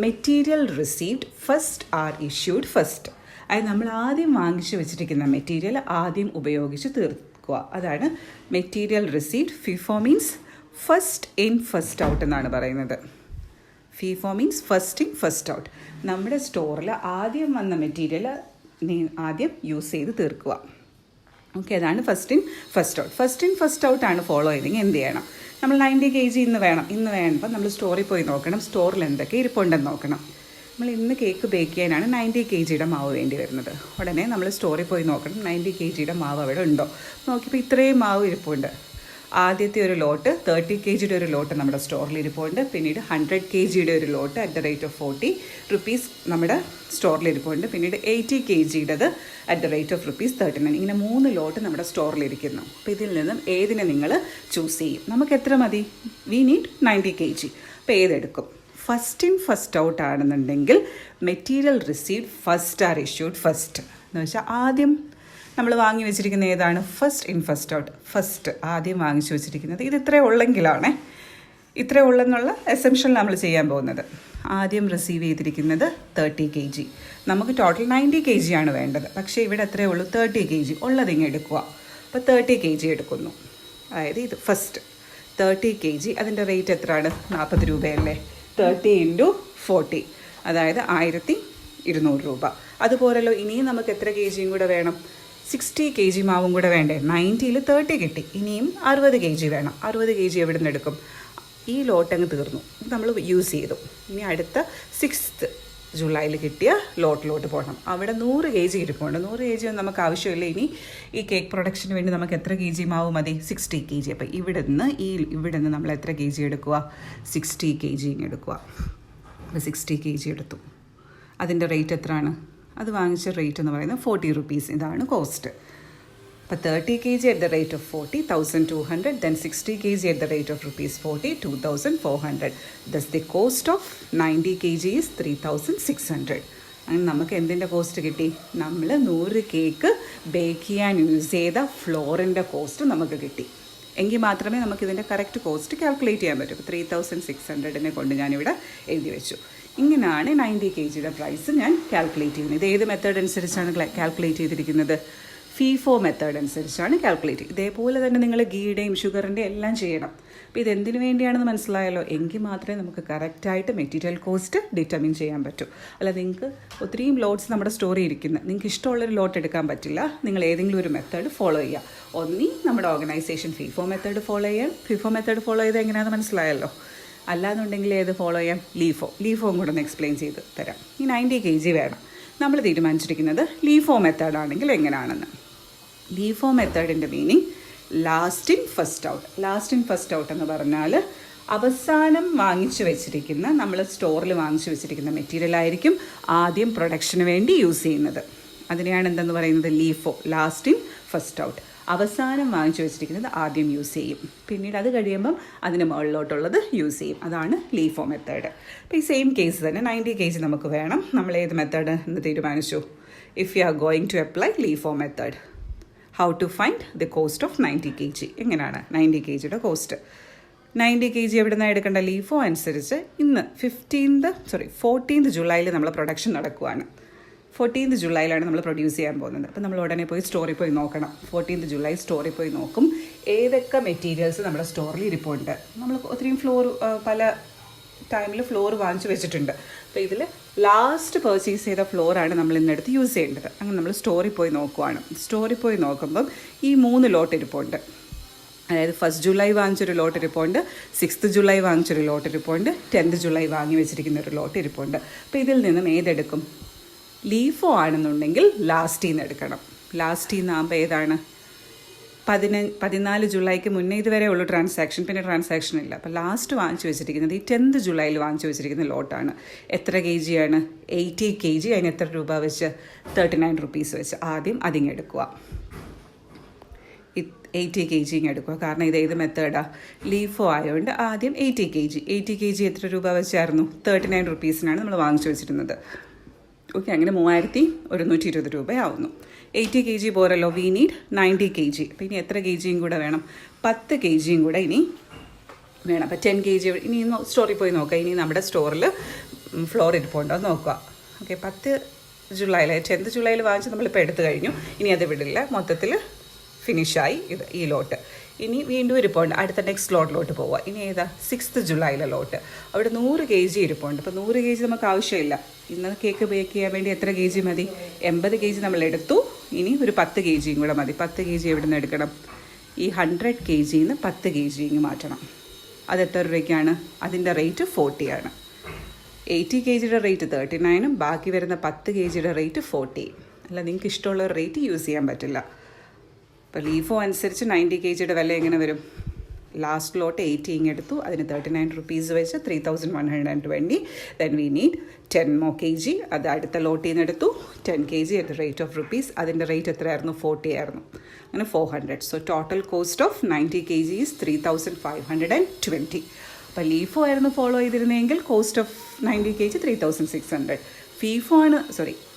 material received first are issued first. അതായത് നമ്മൾ ആദ്യം വാങ്ങിച്ചു വെച്ചിരിക്കുന്ന മെറ്റീരിയൽ ആദ്യം ഉപയോഗിച്ച് തീർക്കുക. അതാണ് material received. FIFO means first in first out എന്നാണ് പറയുന്നത്. FIFO means first in first out. നമ്മുടെ സ്റ്റോറിൽ ആദ്യം വന്ന മെറ്റീരിയൽ ആദ്യം യൂസ് ചെയ്ത് തീർക്കുക. ഓക്കെ, അതാണ് first in first out. First in first ഔട്ടാണ് ഫോളോ ചെയ്തെങ്കിൽ എന്ത് ചെയ്യണം? നമ്മൾ 90 kg ഇന്ന് വേണമ്പോൾ നമ്മൾ സ്റ്റോറിൽ പോയി നോക്കണം, സ്റ്റോറിൽ എന്തൊക്കെ ഇരിപ്പുണ്ടെന്ന് നോക്കണം. നമ്മൾ ഇന്ന് കേക്ക് ബേക്ക് ചെയ്യാനാണ് 90 kg മാവ് വേണ്ടി വരുന്നത്. ഉടനെ നമ്മൾ സ്റ്റോറിൽ പോയി നോക്കണം 90 kg മാവ് അവിടെ ഉണ്ടോ. നോക്കിയപ്പോൾ ഇത്രയും മാവ് ഇരിപ്പുണ്ട്. ആദ്യത്തെ ഒരു ലോട്ട് 30 kg ഒരു ലോട്ട് നമ്മുടെ സ്റ്റോറിൽ ഇരിപ്പുണ്ട്. പിന്നീട് 100 kg ഒരു lot at the rate of 40 rupees നമ്മുടെ സ്റ്റോറിൽ ഇരിപ്പുണ്ട്. പിന്നീട് 80 kg at the rate of ₹39. ഇങ്ങനെ 3 ലോട്ട് നമ്മുടെ സ്റ്റോറിലിരിക്കുന്നു. അപ്പോൾ ഇതിൽ നിന്നും ഏതിനെ നിങ്ങൾ ചൂസ് ചെയ്യും? നമുക്ക് എത്ര മതി? We need 90 kg. അപ്പോൾ ഏതെടുക്കും? ഫസ്റ്റ് ഇൻ ഫസ്റ്റ് ഔട്ട് ആണെന്നുണ്ടെങ്കിൽ material received first are issued first എന്ന് വെച്ചാൽ ആദ്യം നമ്മൾ വാങ്ങി വെച്ചിരിക്കുന്ന ഏതാണ്? First in first out. First ആദ്യം വാങ്ങിച്ചു വെച്ചിരിക്കുന്നത് ഇത് ഇത്രേ ഉള്ളെന്നുള്ള എസംഷൻ നമ്മൾ ചെയ്യാൻ പോകുന്നത്. ആദ്യം റിസീവ് ചെയ്തിരിക്കുന്നത് 30 kg. നമുക്ക് ടോട്ടൽ 90 kg ആണ് വേണ്ടത്. പക്ഷേ ഇവിടെ എത്രയേ ഉള്ളൂ? 30 kg. ഉള്ളതിങ്ങ് എടുക്കുക. അപ്പോൾ 30 kg എടുക്കുന്നു. അതായത് ഇത് ഫസ്റ്റ് 30 kg. അതിൻ്റെ റേറ്റ് എത്രയാണ്? 40 രൂപയല്ലേ? 30 × 40 അതായത് 1200 രൂപ. അതുപോലല്ലോ ഇനിയും നമുക്ക് എത്ര kg കൂടെ വേണം? 60 kg മാവും കൂടെ വേണ്ടേ? 90ൽ 30 കിട്ടി, ഇനിയും 60 kg വേണം. 60 kg എവിടെ നിന്ന് എടുക്കും? ഈ ലോട്ടങ്ങ് തീർന്നു, നമ്മൾ യൂസ് ചെയ്തു. ഇനി അടുത്ത 6th ജൂലൈയിൽ കിട്ടിയ ലോട്ടിലോട്ട് പോകണം. അവിടെ 100 kg ഇരിപ്പുണ്ട്. 100 kg ഒന്നും നമുക്ക് ആവശ്യമില്ല. ഇനി ഈ കേക്ക് പ്രൊഡക്ഷന് വേണ്ടി നമുക്ക് എത്ര kg മാവ് മതി? 60 kg. അപ്പോൾ ഇവിടെ നിന്ന് നമ്മൾ എത്ര kg എടുക്കുക? 60 kg എടുക്കുക. അപ്പോൾ 60 kg എടുത്തു. അതിൻ്റെ റേറ്റ് എത്രയാണ്? അത് വാങ്ങിച്ച റേറ്റ് എന്ന് പറയുന്നത് 40 റുപ്പീസ്. ഇതാണ് കോസ്റ്റ്. അപ്പോൾ 30 kg at the rate of 40, 1200. Then 60 kg at the rate of ₹40, 2400. Thus the cost of 90 kg is 3600. അങ്ങനെ നമുക്ക് എന്തിൻ്റെ കോസ്റ്റ് കിട്ടി? നമ്മൾ 100 കേക്ക് ബേക്ക് ചെയ്യാൻ യൂസ് ചെയ്ത ഫ്ലോറിൻ്റെ കോസ്റ്റ് നമുക്ക് കിട്ടി. എങ്കിൽ മാത്രമേ നമുക്കിതിൻ്റെ കറക്റ്റ് കോസ്റ്റ് കാൽക്കുലേറ്റ് ചെയ്യാൻ പറ്റൂ. 3600 കൊണ്ട് ഞാനിവിടെ എഴുതി വെച്ചു. ഇങ്ങനെയാണ് 90 kg പ്രൈസ് ഞാൻ കാൽക്കുലേറ്റ് ചെയ്യുന്നത്. ഇത് ഏത് മെത്തേഡ് അനുസരിച്ചാണ് കാൽക്കുലേറ്റ് ചെയ്തിരിക്കുന്നത്? ഫീഫോ മെത്തേഡ് അനുസരിച്ചാണ് കാൽക്കുലേറ്റ്. ഇതേപോലെ തന്നെ നിങ്ങൾ ഗീയുടെയും ഷുഗറിൻ്റെയും എല്ലാം ചെയ്യണം. അപ്പോൾ ഇതെന്തിനു വേണ്ടിയാണെന്ന് മനസ്സിലായല്ലോ. എങ്കിൽ മാത്രമേ നമുക്ക് കറക്റ്റായിട്ട് മെറ്റീരിയൽ കോസ്റ്റ് ഡിറ്റർമിൻ ചെയ്യാൻ പറ്റൂ. അല്ല നിങ്ങൾക്ക് ഒത്തിരിയും ലോട്ട്സ് നമ്മുടെ സ്റ്റോറി ഇരിക്കുന്നത്, നിങ്ങൾക്ക് ഇഷ്ടമുള്ളൊരു ലോട്ട് എടുക്കാൻ പറ്റില്ല. നിങ്ങൾ ഏതെങ്കിലും ഒരു മെത്തേഡ് ഫോളോ ചെയ്യുക. ഒന്നീ നമ്മുടെ ഓർഗനൈസേഷൻ ഫീഫോ മെത്തേഡ് ഫോളോ ചെയ്യാം. ഫീഫോ മെത്തേഡ് ഫോളോ ചെയ്ത് എങ്ങനെയാണെന്ന് മനസ്സിലായല്ലോ. അല്ലാന്നുണ്ടെങ്കിൽ ഏത് ഫോളോ ചെയ്യാം? ലീഫോയും കൂടെ ഒന്ന് എക്സ്പ്ലെയിൻ ചെയ്ത് തരാം. ഈ 90 kg വേണം. നമ്മൾ തീരുമാനിച്ചിരിക്കുന്നത് ലീഫോ മെത്തേഡാണെങ്കിൽ എങ്ങനെയാണെന്ന്. ലീഫോ മെത്തേഡിൻ്റെ meaning last in first out. Last in first out എന്ന് പറഞ്ഞാൽ അവസാനം വാങ്ങിച്ചു വെച്ചിരിക്കുന്ന, നമ്മൾ സ്റ്റോറിൽ വാങ്ങിച്ചു വെച്ചിരിക്കുന്ന മെറ്റീരിയൽ ആയിരിക്കും ആദ്യം പ്രൊഡക്ഷന് വേണ്ടി യൂസ് ചെയ്യുന്നത്. അതിനെയാണ് എന്തെന്ന് പറയുന്നത്? ലീഫോ, ലാസ്റ്റ് ഇൻ ഫസ്റ്റ് ഔട്ട്. അവസാനം വാങ്ങിച്ചു വെച്ചിരിക്കുന്നത് ആദ്യം യൂസ് ചെയ്യും, പിന്നീട് അത് കഴിയുമ്പം അതിന് മുകളിലോട്ടുള്ളത് യൂസ് ചെയ്യും. അതാണ് ലീഫോ മെത്തേഡ്. അപ്പോൾ ഈ സെയിം കേസ് തന്നെ 90 kg നമുക്ക് വേണം. നമ്മൾ ഏത് മെത്തേഡ് എന്ന് തീരുമാനിച്ചു? If you are going to apply LIFO method, how to find the cost of 90 kg. എങ്ങനെയാണ് 90 kgയുടെ കോസ്റ്റ്? 90 kg എവിടെ നിന്നാണ് എടുക്കേണ്ട? ലീഫോ അനുസരിച്ച് ഇന്ന് 14th ജൂലൈയിൽ നമ്മൾ പ്രൊഡക്ഷൻ നടക്കുവാണ്. 14th ജൂലൈയിലാണ് നമ്മൾ പ്രൊഡ്യൂസ് ചെയ്യാൻ പോകുന്നത്. അപ്പോൾ നമ്മൾ ഉടനെ പോയി സ്റ്റോറിൽ പോയി നോക്കണം. 14th ജൂലൈ സ്റ്റോറിൽ പോയി നോക്കും ഏതൊക്കെ മെറ്റീരിയൽസ് നമ്മുടെ സ്റ്റോറിൽ ഇരിപ്പുണ്ട്. നമ്മൾ ഒത്തിരിയും പല ടൈമിൽ ഫ്ലോർ വാങ്ങിച്ചു വെച്ചിട്ടുണ്ട്. അപ്പോൾ ഇതിൽ ലാസ്റ്റ് പർച്ചേസ് ചെയ്ത ഫ്ലോറാണ് നമ്മൾ ഇന്നെടുത്ത് യൂസ് ചെയ്യേണ്ടത്. അങ്ങനെ നമ്മൾ സ്റ്റോറിൽ പോയി നോക്കുവാണ്. സ്റ്റോറിൽ പോയി നോക്കുമ്പം ഈ 3 ലോട്ട് ഇരിപ്പുണ്ട്. അതായത് 1st ജൂലൈ വാങ്ങിച്ചൊരു ലോട്ട് ഇരിപ്പുണ്ട്, 6th ജൂലൈ വാങ്ങിച്ചൊരു ലോട്ട് ഇരിപ്പുണ്ട്, 10th ജൂലൈ വാങ്ങി വെച്ചിരിക്കുന്ന ഒരു ലോട്ട് ഇരിപ്പുണ്ട്. അപ്പോൾ ഇതിൽ നിന്നും ഏതെടുക്കും? ലീഫോ ആണെന്നുണ്ടെങ്കിൽ ലാസ്റ്റിൽ നിന്ന് എടുക്കണം. ലാസ്റ്റിൽ നിന്നാകുമ്പോൾ ഏതാണ്? 14 ജൂലൈക്ക് മുന്നേ ഇതുവരെ ഉള്ളൂ ട്രാൻസാക്ഷൻ, പിന്നെ ട്രാൻസാക്ഷൻ ഇല്ല. അപ്പോൾ ലാസ്റ്റ് വാങ്ങിച്ചു വെച്ചിരിക്കുന്നത് ഈ 10th ജൂലൈയിൽ വാങ്ങിച്ചു വെച്ചിരിക്കുന്ന ലോട്ടാണ്. എത്ര kg ആണ്? 80 kg. അതിന് എത്ര രൂപ വെച്ച്? 39 rupees വെച്ച്. ആദ്യം അതിങ്ങ് എടുക്കുക, 80 kg എടുക്കുക. കാരണം ഇത് ഏത് മെത്തേഡാണ്? ലീഫോ ആയതുകൊണ്ട് ആദ്യം 80 kg. 80 kg എത്ര രൂപ വെച്ചായിരുന്നു? 39 rupeesനാണ് നമ്മൾ വാങ്ങിച്ചു വെച്ചിരുന്നത്. ഓക്കെ, അങ്ങനെ 3120 രൂപയാവുന്നു. 80 kg പോരല്ലോ, വി നീഡ് 90 kg. അപ്പോൾ ഇനി എത്ര kgയും കൂടെ വേണം? 10 kgയും കൂടെ ഇനി വേണം. അപ്പോൾ 10 kg ഇനി സ്റ്റോറിൽ പോയി നോക്കാം. ഇനി നമ്മുടെ സ്റ്റോറിൽ ഫ്ലോർ ഇരിപ്പുണ്ടോ നോക്കുക. ഓക്കെ, 10th ജൂലൈയിൽ 10th ജൂലൈയിൽ വാങ്ങിച്ച് നമ്മളിപ്പോൾ എടുത്തു കഴിഞ്ഞു. ഇനി അത് വിടില്ല, മൊത്തത്തിൽ ഫിനിഷായി ഈ ലോട്ട്. ഇനി വീണ്ടും ഇരിപ്പുണ്ട്. അടുത്ത നെക്സ്റ്റ് ലോട്ടിലോട്ട് പോവുക. ഇനി ഏതാ? 6th ജൂലൈയിലെ ലോട്ട്. അവിടെ 100 kg ഇരിപ്പുണ്ട്. അപ്പോൾ 100 kg നമുക്ക് ആവശ്യമില്ല. ഇന്ന് കേക്ക് ബേക്ക് ചെയ്യാൻ വേണ്ടി എത്ര kg മതി? 80 kg നമ്മൾ എടുത്തു. ഇനി ഒരു 10 kgയും കൂടെ മതി. 10 kg എവിടെ നിന്ന് എടുക്കണം? ഈ 100 kgന്ന് 10 kg മാറ്റണം. അത് എത്ര രൂപയ്ക്കാണ്? അതിൻ്റെ റേറ്റ് 40 ആണ്. 80 kgയുടെ റേറ്റ് 39, ബാക്കി വരുന്ന 10 kgയുടെ റേറ്റ് 40. അല്ല, നിങ്ങൾക്ക് ഇഷ്ടമുള്ള റേറ്റ് യൂസ് ചെയ്യാൻ പറ്റില്ല. അപ്പോൾ ലീഫോ അനുസരിച്ച് 90 kgയുടെ വില എങ്ങനെ വരും? ലാസ്റ്റ് ലോട്ട് 80 എടുത്തു, അതിന് 39 rupees വെച്ച് 3120. Then we need 10 more kg. അത് അടുത്ത ലോട്ടിൽ നിന്ന് എടുത്തു, 10 kg at the rate of rupees. അതിൻ്റെ റേറ്റ് എത്രയായിരുന്നു? 40 ആയിരുന്നു. അങ്ങനെ 400. So total cost of 90 kg is 3520. അപ്പോൾ ലീഫോ ആയിരുന്നു ഫോളോ ചെയ്തിരുന്നെങ്കിൽ കോസ്റ്റ് ഓഫ് 90 kg 3600.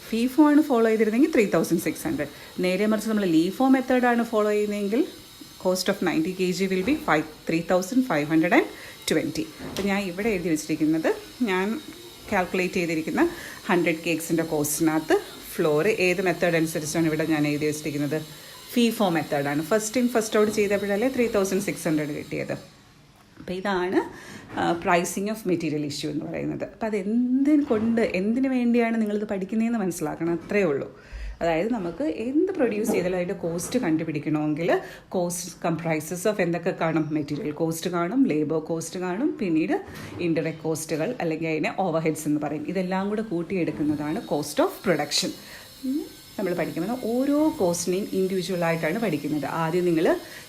ഫീഫോ ആണ് ഫോളോ ചെയ്തിരുന്നെങ്കിൽ 3600. നേരെ മറിച്ച് നമ്മൾ ലീഫോ മെത്തേഡാണ് ഫോളോ ചെയ്യുന്നതെങ്കിൽ cost of 90 kg will be 3520. അപ്പോൾ ഞാൻ ഇവിടെ എഴുതി വെച്ചിരിക്കുന്നത്, ഞാൻ കാൽക്കുലേറ്റ് ചെയ്തിരിക്കുന്ന 100 കേക്സിൻ്റെ കോസ്റ്റിനകത്ത് ഫ്ലോർ ഏത് മെത്തേഡ് അനുസരിച്ചാണ് ഇവിടെ ഞാൻ എഴുതി വെച്ചിരിക്കുന്നത്? ഫീഫോ മെത്തേഡാണ്. ഫസ്റ്റ് ഇൻ ഫസ്റ്റ് ഔട്ട് ചെയ്തപ്പോഴല്ലേ 3600 കിട്ടിയത്. അപ്പോൾ ഇതാണ് പ്രൈസിങ് ഓഫ് മെറ്റീരിയൽ ഇഷ്യൂ എന്ന് പറയുന്നത്. അപ്പോൾ അത് എന്തിനു വേണ്ടിയാണ് നിങ്ങളിത് പഠിക്കുന്നതെന്ന് മനസ്സിലാക്കണം, അത്രയേ ഉള്ളൂ. അതായത് നമുക്ക് എന്ത് പ്രൊഡ്യൂസ് ചെയ്താലും അതിൻ്റെ കോസ്റ്റ് കണ്ടുപിടിക്കണമെങ്കിൽ കോസ്റ്റ് കംപ്രൈസസ് ഓഫ് എന്തൊക്കെ കാണും? മെറ്റീരിയൽ കോസ്റ്റ് കാണും, ലേബർ കോസ്റ്റ് കാണും, പിന്നീട് ഇൻഡയറക്റ്റ് കോസ്റ്റുകൾ അല്ലെങ്കിൽ അതിനെ ഓവർ ഹെഡ്സ് എന്ന് പറയും. ഇതെല്ലാം കൂടെ കൂട്ടിയെടുക്കുന്നതാണ് കോസ്റ്റ് ഓഫ് പ്രൊഡക്ഷൻ. നമ്മൾ പഠിക്കുന്നത് ഓരോ കോസ്റ്റിനെയും ഇൻഡിവിജ്വലായിട്ടാണ് പഠിക്കുന്നത്. ആദ്യം നിങ്ങൾ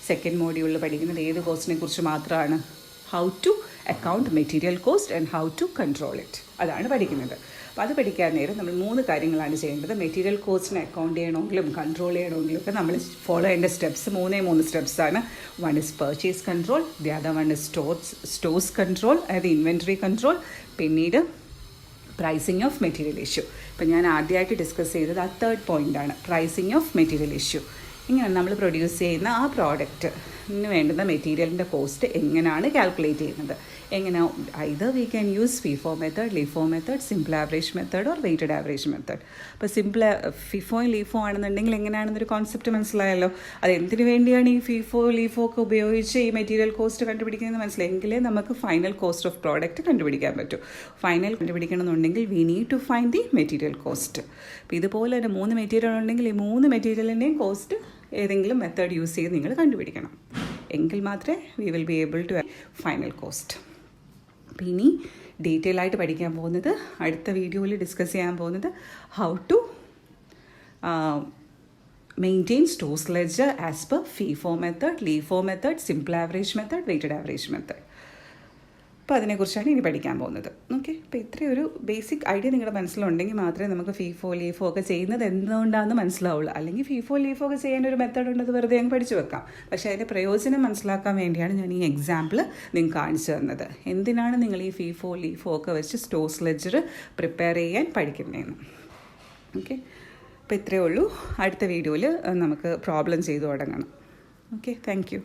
സെക്കൻഡ് മോഡ്യൂളിൽ പഠിക്കുന്നത് ഏത് കോസ്റ്റിനെ കുറിച്ച് മാത്രമാണ്? How to account material cost and how to control it. അതാണ് പഠിക്കുന്നത്. അപ്പോൾ അത് പഠിക്കാൻ നേരം നമ്മൾ 3 കാര്യങ്ങളാണ് ചെയ്യേണ്ടത്. മെറ്റീരിയൽ കോസ്റ്റിനെ അക്കൗണ്ട് ചെയ്യണമെങ്കിലും കൺട്രോൾ ചെയ്യണമെങ്കിലും ഒക്കെ നമ്മൾ ഫോളോ ചെയ്യേണ്ട സ്റ്റെപ്സ് 3 സ്റ്റെപ്സാണ്. One is purchase control, the other one is stores control, അതായത് ഇൻവെൻറ്ററി കൺട്രോൾ, പിന്നീട് പ്രൈസിങ് ഓഫ് മെറ്റീരിയൽ ഇഷ്യൂ. ഇപ്പം ഞാൻ ആദ്യമായിട്ട് ഡിസ്കസ് ചെയ്തത് ആ 3rd പോയിൻ്റാണ്, പ്രൈസിങ് ഓഫ് മെറ്റീരിയൽ ഇഷ്യൂ. ഇങ്ങനെ നമ്മൾ പ്രൊഡ്യൂസ് ചെയ്യുന്ന ആ പ്രോഡക്റ്റിന് വേണ്ടുന്ന മെറ്റീരിയലിൻ്റെ കോസ്റ്റ് എങ്ങനെയാണ് കാൽക്കുലേറ്റ് ചെയ്യുന്നത്, എങ്ങനെ either we can use FIFO method, LIFO method, simple average method or weighted average method. അപ്പോൾ സിമ്പിൾ FIFO LIFO ആണെന്നുണ്ടെങ്കിൽ എങ്ങനെയാണെന്നൊരു കോൺസെപ്റ്റ് മനസ്സിലായല്ലോ. അത് എന്തിനു വേണ്ടിയാണ് ഈ FIFO LIFO ഒക്കെ ഉപയോഗിച്ച് ഈ മെറ്റീരിയൽ കോസ്റ്റ് കണ്ടുപിടിക്കുന്നത് മനസ്സിലായെങ്കിലേ നമുക്ക് ഫൈനൽ കോസ്റ്റ് ഓഫ് പ്രോഡക്റ്റ് കണ്ടുപിടിക്കാൻ പറ്റും. ഫൈനൽ കണ്ടുപിടിക്കണമെന്നുണ്ടെങ്കിൽ we need to find the material cost. അപ്പോൾ ഇതുപോലെ തന്നെ 3 മെറ്റീരിയൽ ഉണ്ടെങ്കിൽ ഈ 3 മെറ്റീരിയലിൻ്റെയും കോസ്റ്റ് ഏതെങ്കിലും മെത്തേഡ് യൂസ് ചെയ്ത് നിങ്ങൾ കണ്ടുപിടിക്കണം. എങ്കിൽ മാത്രമേ we will be able to final cost. അപ്പോൾ ഇനി ഡീറ്റെയിൽ ആയിട്ട് പഠിക്കാൻ പോകുന്നത്, അടുത്ത വീഡിയോയിൽ ഡിസ്കസ് ചെയ്യാൻ പോകുന്നത് how to maintain stores ledger as per FIFO method, LIFO method, simple average method, weighted average method. അപ്പോൾ അതിനെക്കുറിച്ചാണ് ഇനി പഠിക്കാൻ പോകുന്നത്. ഓക്കെ, അപ്പോൾ ഇത്രയും ഒരു ബേസിക് ഐഡിയ നിങ്ങളുടെ മനസ്സിലുണ്ടെങ്കിൽ മാത്രമേ നമുക്ക് FIFO LIFO ഒക്കെ ചെയ്യുന്നത് എന്തുകൊണ്ടാണെന്ന് മനസ്സിലാവുള്ളൂ. അല്ലെങ്കിൽ FIFO LIFO ഒക്കെ ചെയ്യാൻ ഒരു മെത്തേഡ് ഉണ്ടത് വെറുതെ അങ്ങ് പഠിച്ചു വെക്കാം. പക്ഷേ അതിൻ്റെ പ്രയോജനം മനസ്സിലാക്കാൻ വേണ്ടിയാണ് ഞാൻ ഈ എക്സാമ്പിൾ നിങ്ങൾക്ക് കാണിച്ചു തന്നത്. എന്തിനാണ് നിങ്ങൾ ഈ FIFO LIFO ഒക്കെ വെച്ച് സ്റ്റോഴ്സ് ലെഡ്ജർ പ്രിപ്പയർ ചെയ്യാൻ പഠിക്കുന്നതെന്ന്. ഓക്കെ, അപ്പോൾ ഇത്രയേ ഉള്ളൂ. അടുത്ത വീഡിയോയിൽ നമുക്ക് പ്രോബ്ലം ചെയ്തു തുടങ്ങണം. Okay, thank you.